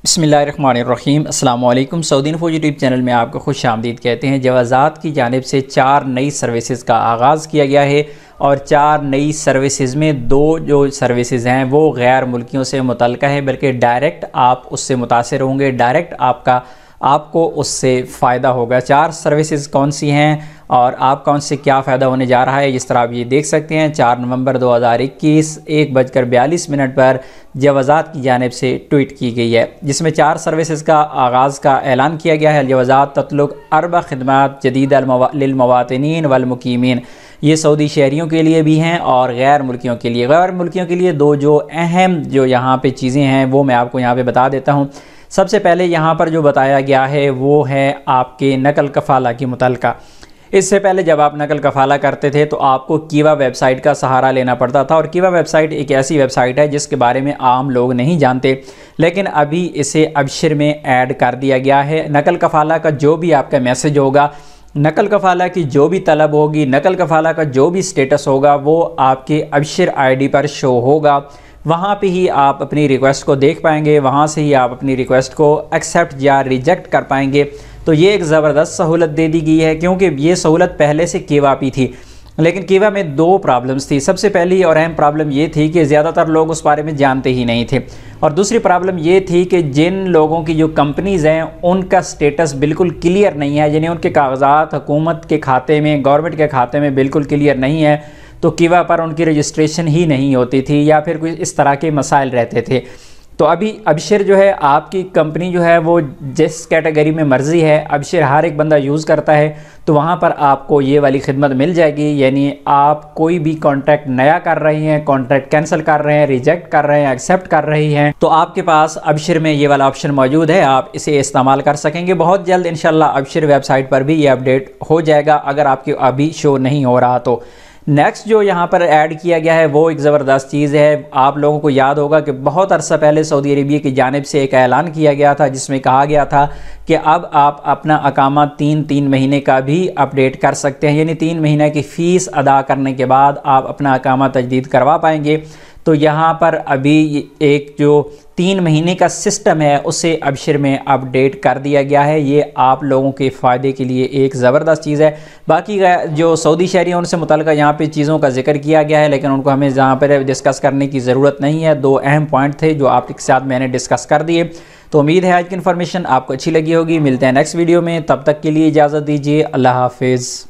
बिस्मिल्लाहिर्रहमानिर्रहीम अस्सलाम वालेकुम। सऊदी इन्फो यूट्यूब चैनल में आपको खुश आमदीद कहते हैं। जवाज़ात की जानिब से 4 नई सर्विसेज का आगाज़ किया गया है और 4 नई सर्विसेज में 2 जो सर्विसेज हैं वो गैर मुल्कियों से मुतल्लिक़ है, बल्कि डायरेक्ट आप उससे मुतासिर होंगे, डायरेक्ट आपको उससे फ़ायदा होगा। 4 सर्विसेज कौन सी हैं और आपका उनसे क्या फ़ायदा होने जा रहा है, जिस तरह आप ये देख सकते हैं। 4 नवंबर 2021 1:42 पर जवाज़ात की जानिब से ट्वीट की गई है, जिसमें 4 सर्विसेज का आगाज़ का ऐलान किया गया है। जवाज़ात ततलुक अरबा खिदमात जदीदा लिलमवातिनीन वल मुकीमीन, ये सऊदी शहरियों के लिए भी हैं और गैर मुल्कियों के लिए। गैर मुल्कियों के लिए 2 जो अहम जो यहाँ पे चीज़ें हैं वो मैं आपको यहाँ पे बता देता हूँ। सबसे पहले यहाँ पर जो बताया गया है वो है आपके नकल कफ़ाला की मुतल्लिक़ा। इससे पहले जब आप नकल कफ़ाला करते थे तो आपको कीवा वेबसाइट का सहारा लेना पड़ता था, और कीवा वेबसाइट एक ऐसी वेबसाइट है जिसके बारे में आम लोग नहीं जानते, लेकिन अभी इसे अबशिर में ऐड कर दिया गया है। नकल कफ़ाला का जो भी आपका मैसेज होगा, नकल कफ़ाला की जो भी तलब होगी, नकल कफ़ाला का जो भी स्टेटस होगा वो आपके अबशिर आईडी पर शो होगा। वहाँ पे ही आप अपनी रिक्वेस्ट को देख पाएंगे, वहाँ से ही आप अपनी रिक्वेस्ट को एक्सेप्ट या रिजेक्ट कर पाएंगे। तो ये एक ज़बरदस्त सहूलत दे दी गई है, क्योंकि ये सहूलत पहले से कीवा पे थी, लेकिन कीवा में 2 प्रॉब्लम्स थी। सबसे पहली और अहम प्रॉब्लम ये थी कि ज़्यादातर लोग उस बारे में जानते ही नहीं थे, और दूसरी प्रॉब्लम ये थी कि जिन लोगों की जो कंपनीज़ हैं उनका स्टेटस बिल्कुल क्लियर नहीं है, यानी उनके कागजात हुकूमत के खाते में, गवर्नमेंट के खाते में बिल्कुल क्लियर नहीं है, तो कीवा पर उनकी रजिस्ट्रेशन ही नहीं होती थी या फिर कोई इस तरह के मसाइल रहते थे। तो अभी अबशिर जो है, आपकी कंपनी जो है वो जिस कैटेगरी में मर्ज़ी है, अबशिर हर एक बंदा यूज़ करता है, तो वहाँ पर आपको ये वाली खिदमत मिल जाएगी। यानी आप कोई भी कॉन्ट्रैक्ट नया कर रही हैं, कॉन्ट्रैक्ट कैंसिल कर रहे हैं, रिजेक्ट कर रहे हैं, एक्सेप्ट कर रही हैं, तो आपके पास अबशिर में ये वाला ऑप्शन मौजूद है, आप इसे इस्तेमाल कर सकेंगे। बहुत जल्द इंशाल्लाह अबशिर वेबसाइट पर भी ये अपडेट हो जाएगा, अगर आपके अभी शो नहीं हो रहा तो। नेक्स्ट जो यहाँ पर ऐड किया गया है वो एक ज़बरदस्त चीज़ है। आप लोगों को याद होगा कि बहुत अरसा पहले सऊदी अरबिया की जानिब से एक ऐलान किया गया था, जिसमें कहा गया था कि अब आप अपना अकामा 3 महीने का भी अपडेट कर सकते हैं, यानी 3 महीने की फ़ीस अदा करने के बाद आप अपना अकामा तजदीद करवा पाएंगे। तो यहाँ पर अभी एक जो 3 महीने का सिस्टम है उसे अबशिर में अपडेट कर दिया गया है। ये आप लोगों के फ़ायदे के लिए एक ज़बरदस्त चीज़ है। बाकी जो सऊदी शहरी हैं उनसे मुतल्लिक़ यहाँ पे चीज़ों का जिक्र किया गया है, लेकिन उनको हमें यहाँ पर डिस्कस करने की ज़रूरत नहीं है। 2 अहम पॉइंट थे जो आपके साथ मैंने डिस्कस कर दिए। तो उम्मीद है आज की इन्फॉर्मेशन आपको अच्छी लगी होगी। मिलते हैं नेक्स्ट वीडियो में, तब तक के लिए इजाज़त दीजिए। अल्लाह हाफिज़।